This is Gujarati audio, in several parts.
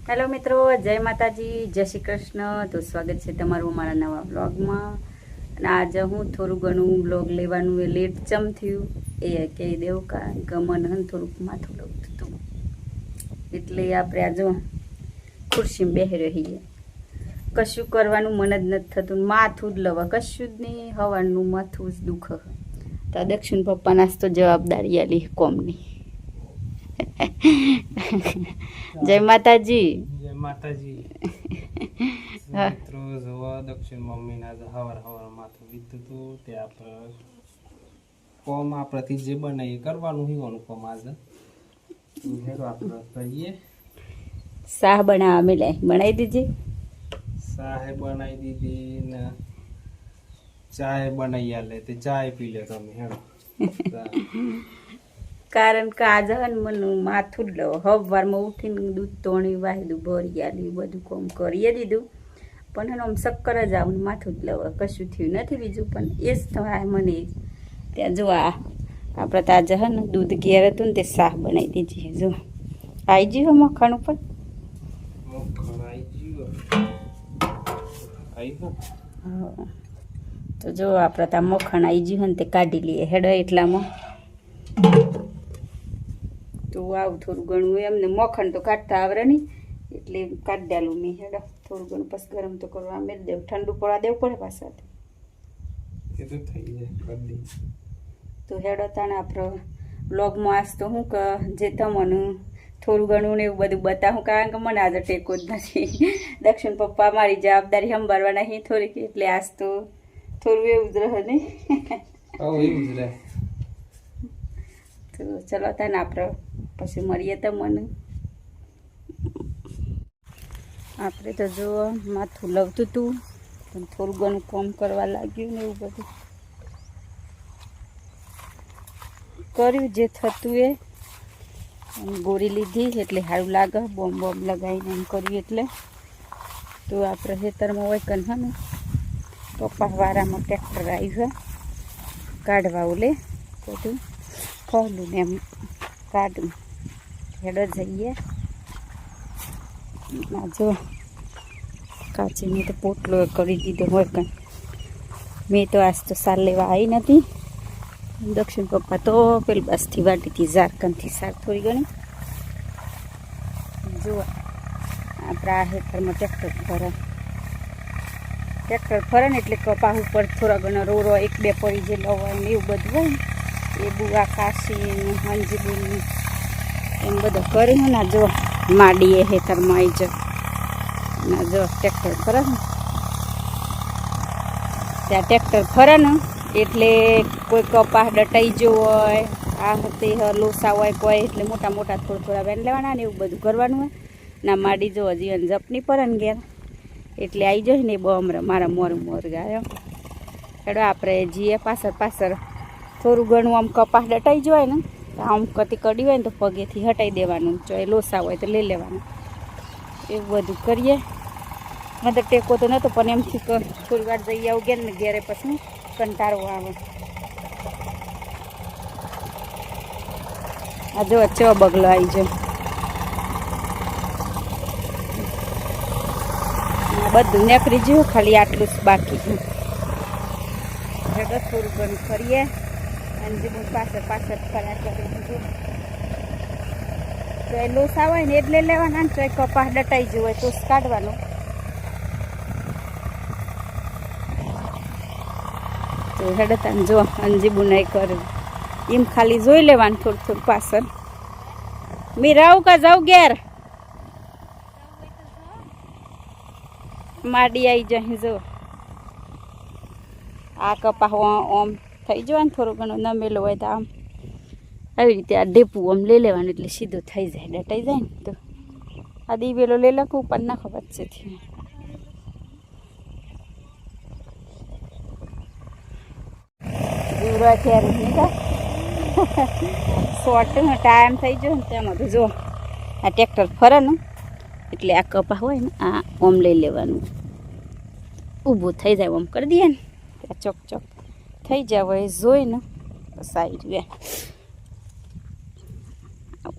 હેલો મિત્રો, જય માતાજી, જય શ્રી કૃષ્ણ। તો સ્વાગત છે તમારું અમારા નવા બ્લોગમાં। અને આજે હું થોડું ઘણું બ્લોગ લેવાનું એ લેટ ચમ થયું એ કહી દેવું, કારણ કે મને થોડુંક માથું લાગતું હતું એટલે આપણે આ જો ખુરશીમાં બેસી રહીએ। કશું કરવાનું મન જ નથી થતું, માથું જ લવા કશું જ નહીં, હવાનું માથું જ દુખે। તો દક્ષિણ પપ્પાના તો જવાબદારી આલી કોમની। જય માતાજી। જય માતાજી। મિત્રો જોવા દક્ષિણ મમ્મીના હવાર માથું વીતું હતું તે આપણે કોમ આપણાથી જે બનાવીએ કરવાનું હીવાનું કોમ આજે આપણે કરીએ। શાહ બનાવવા મિલે બનાવી દીધી, શાહે બનાવી દીધી ને ચાય બનાવી આલે તે ચાય પી લે તમે હેડો। કારણ કે આજે મને માથું જ લો સવારમાં ઉઠીને દૂધ તોણી વાહિદું ભરી આલી બધું કામ કરીએ દીધું, પણ એનો આમ ચક્કર જ આવું માથું જ લવ કશું થયું નથી બીજું, પણ એ જ થાય મને। ત્યાં જો આપણે તાજે હે ને દૂધ ઘેર હતું ને તે શાહ બનાવી દીધી। જો આવી ગયું મખણ ઉપર, મખણ આવી ગયું તો જો આપણે ત્યાં મખણ આવી ગયું ને તે કાઢી લઈએ હેડો એટલામાં। તો આવું થોડું ઘણું એમને મખણ તો કાઢતા આવડે નહીં એટલે કાઢી દેલું મેં હેડો થોડું ઘણું, પછી ગરમ તો કરવા મેળ દેવું, ઠંડુ પડવા દેવું પડે પાછા તો હેડો તાણે આપણે બ્લોગમાં આજ તો હું કે જે તમને થોડું ઘણું ને એવું બધું બતાવું, કારણ કે મને આજે ટેકો જ નથી। દક્ષિણ પપ્પા મારી જવાબદારી સંભાળવાના અહીં થોડીક, એટલે આજ તો થોડું એવું જ રહે નહીં। તો ચલો તાને આપણે પછી મળીએ તમને। આપણે તો જો માથું લવતું હતું પણ થોડું ઘણું કામ કરવા લાગ્યું ને એવું બધું કર્યું જે થતું એ ગોળી લીધી એટલે સારું લાગે, બોમ્બ લગાવીને એમ કર્યું એટલે। તો આપણે ખેતરમાં હોય કન હે ને પપ્પા વારામાં ટ્રેક્ટર આવ્યું કાઢવા ઓલે બધું ફોલું ને એમ કાઢું હેડો જઈએ। જો કાચીને તો પોટલો કરી દીધો હોય કન, મેં તો આજ તો સાર લેવા આવી નથી। દક્ષિણ પપ્પા તો પેલી બસથી વાટીથી ઝારખંડથી સાર થોડી ઘણી। જો આપણે આ ખેતરમાં ટ્રેક્ટર ફરે ને એટલે કપા ઉપર થોડા ઘણા રોરો એક બે પડી જેલો હોય ને એવું બધું હોય ને એ બુઆ કાશી ને હંજીબુની એમ બધું કરી ને જો માડીએ ખેતરમાં આવી જાય ના જો ટ્રેક્ટર ફરે ને ત્યાં ટ્રેક્ટર ફરે ને એટલે કોઈ કપાસ ડટાઈ ગયો હોય આ તે લોસા હોય કોઈ એટલે મોટા મોટા થોડા વેન લેવાના ને એવું બધું કરવાનું હોય ના માડી જો હજી અંજપની પડે ને ઘેર એટલે આવી જાય ને બમરે મારા મોર ગાયો હેડો આપણે જઈએ પાછળ થોડું ઘણું આમ કપાસ ડટાઈ જાય ને આમ કતી કડી હોય ને તો પગેથી હટાઈ દેવાનું, જો એ લોસા હોય તો લઈ લેવાનું, એવું બધું કરીએ। મને તો ટેકો તો નહોતો પણ એમથી થોડી વાર જઈ આવું ઘેર ને ઘેરે પછી કંટાળો આવે। આ જો ચ બગલો આવી જાય, બધું નીકળી ગયું, ખાલી આટલું જ બાકી છે। થોડું ઘણું કરીએ અને જે પાછળ ફર્યા કરે તો એ લોસા હોય ને એટલે લેવાના ને, તો એ કપાસ ડટાઈ ગયો હોય તો કાઢવાનો। તો હેડતા જો અંજીબુ નહીં કરે એમ ખાલી જોઈ લેવાનું થોડું પાછળ। મેં રહું કા જાઉં ઘેર માડી આવી જાય જો આ કપા ઓમ થઈ જાય ને થોડું ઘણું નમેલું હોય તો આમ આવી રીતે આ ઢેપું આમ લઈ લેવાનું એટલે સીધું થઈ જાય, ડટાઈ જાય ને તો આ દીવેલો લઈ લખું ઉપર નાખો વચ્ચેથી। દીવડો અત્યારે નીકળ શોર્ટ ટાઈમ થઈ ગયો ને તેમાં તો જો આ ટ્રેક્ટર ફરે ને એટલે આ કપા હોય ને આ ઓમ લઈ લેવાનું, ઊભું થઈ જાય ઓમ કરી દઈએ ને ત્યાં ચોક થઈ જાય હોય જોઈને સાઈ રહ્યા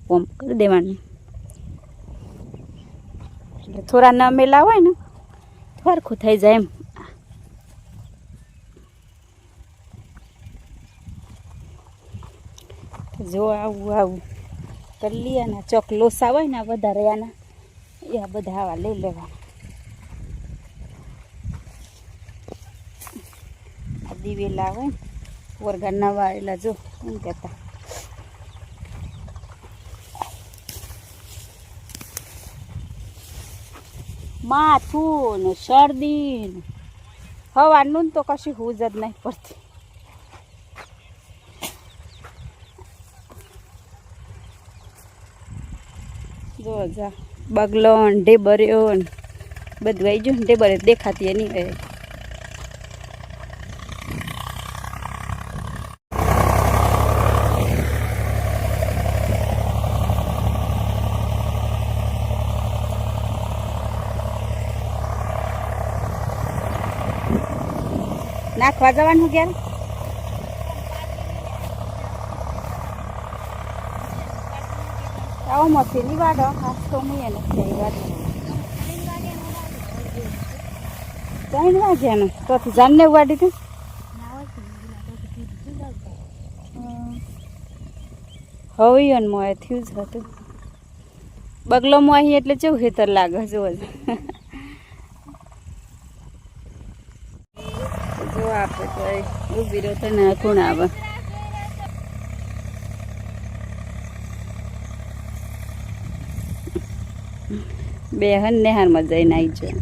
ઓમ કરી દેવાનું। એટલે થોડા નમેલા હોય ને સરખું થઈ જાય એમ. જો આવું કરી લઈએ ને ચોક લોસા હોય ને વધારે આના એ બધા આવા લઈ લેવાના. આ દિવેલા હોય ને વરગા નવા એલા જો એમ કહેતા માથું ને શરદી ને હવાનું તો કશું હુજ જ નહીં પડતી. જો જા બગલો ને ઢેબર્યો ને બધું આવી ગયું ને ઢેબરે દેખાતી નહીં હોય. નાખવા જવાનું ક્યારે? આવો મથી ની વાડો ખાસ તો હું એને વાડો 3 વાગ્યાનું તો જાનને વાડી તું હવે ને મોએ થયું જ હતું. બગલો મો અહીં એટલે કેવું ખેતર લાગે જો જો આપણે તો ઊભી રહ્યો તો ને કોણ આવે. બે હન નેહારમાં જઈને આવી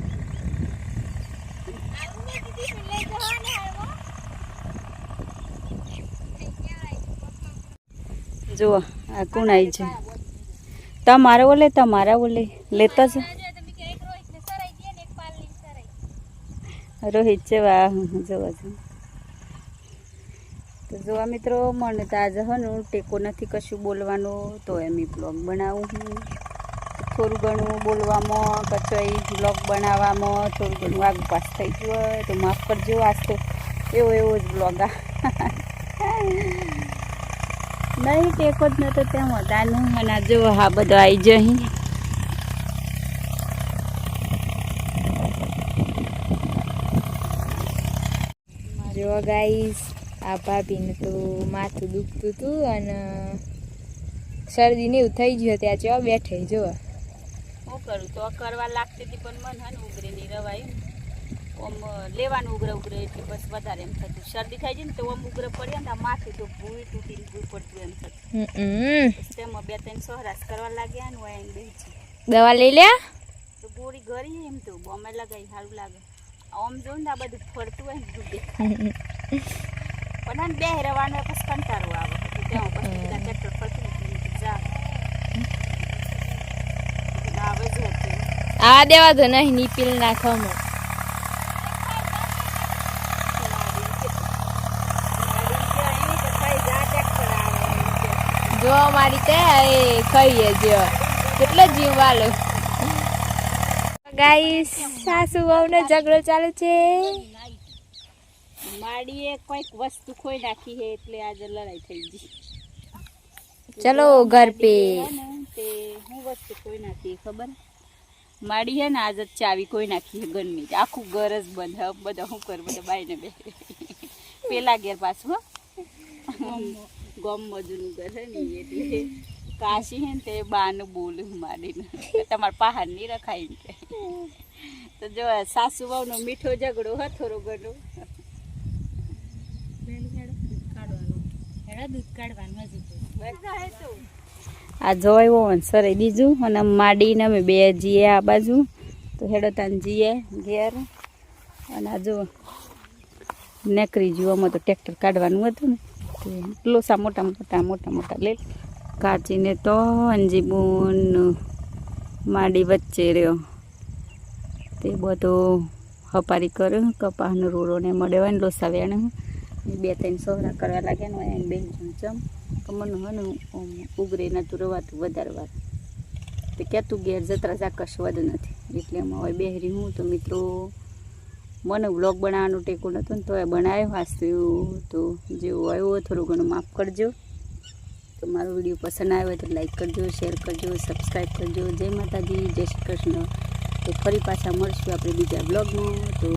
જો આ કોણ આવી છે. તમારા ઓલે લેતા છે રોહિત છે વાહ જોવા છે. તો જોવા મિત્રો મને તો આજે હનું ટેકો નથી કશું બોલવાનું તો એમ બ્લોગ બનાવું હું. થોડું ઘણું બોલવામાં કચોઈ બ્લોગ બનાવવામાં થોડું ઘણું આગળ પાસ થઈ ગયું હોય તો માફ કરજો. આજ તો એવો જ બ્લોગ નહીં ટેકો જ નહોતો તેમ હતાનું. અને જો હા બધો આવી જઈ જો ગાઈસ આ ભાભીને તો માથું દુખતું હતું અને શરદી ને એવું થઈ ગયું ત્યાં ચેવા બેઠે જો શું કરું તો કરવા લાગતી હતી પણ મન હન ઉગરે નહીં રવાયું. આમ લેવાનું ઉગરે એટલે બસ વધારે એમ થતું. શરદી થઈ જાય ને તો આમ ઉગરે પડ્યા ને માથું તો ભૂઈ તૂટીને ભૂઈ પડતું એમ થતું. તેમાં 2-3 સોહરાસ કરવા લાગ્યા ને હોય બે દવા લઈ લે તો ગોળી ગરી એમ તો બોમે લગાવી સારું લાગે. આમ જો ને આ બધું ફરતું હોય ને દૂધ પણ આને બે રવાનો પછી કંટાળો આવે ત્યાં પછી બધા ટ્રેક્ટર ફરતું જા આવે જ હતું. આ દેવા દો નહીં નીપીલ નાખવામાં જો અમારી તે ખાઈએ જો કેટલો જીવ વાલો. ગાઈસ સાસુ વહુનો ઝઘડો ચાલુ છે. માડીએ કોઈક વસ્તુ ખોઈ નાખી છે એટલે આજે લડાઈ થઈ ગઈ. ચલો ઘર પે. તે હું વસ્તુ ખોઈ નાખી ખબર? માડી હે ને આજે ચાવી કોઈ નાખી છે ઘરની. આખું ઘર જ બંધ. બધા શું કર બધા બાઈને બે પેલા ઘેર પાછું ગમ મજૂનું ઘર હે ને એટલે કાશી હે ને તે બાનું બોલું માડીને તમારે પહાડ નહીં રખાય કે. તો જો સાસુ વહુનો મીઠો ઝઘડો હે થોડો ઘણો. આ જોયો સરાઈ દીધું અને માડીને અમે બે જીએ આ બાજુ તો હેડો તાન જીએ ઘેર. અને આ જો નેકરી જીવામાં તો ટ્રેક્ટર કાઢવાનું હતું ને તે લોસા મોટા લે કાચીને તો અંજીબુન માડી વચ્ચે રહ્યો તે બધો હપારી કર્યો. કપાસનો રોડો ને મળ્યો ને લોસા વેણ 2-3 સોહરા કરવા લાગ્યા ને એને બેન ચમ કમરનું હને ઉગરે નતું રવાતું વધારે વાર તે કહેતું ઘેર જતરા જાકશ વધ નથી એટલે એમાં હવે બેહરી હું. તો મિત્રો મને બ્લોગ બનાવવાનું ટેકો નહોતું ને તો એ બનાવ્યો વાંચતું તો જેવું આવ્યું થોડું ઘણું માફ કરજો. તો મારો વિડીયો પસંદ આવ્યો તો લાઈક કરજો, શેર કરજો, સબસ્ક્રાઈબ કરજો. જય માતાજી, જય શ્રી કૃષ્ણ. તો ફરી પાછા મળશું આપણે બીજા બ્લોગમાં. તો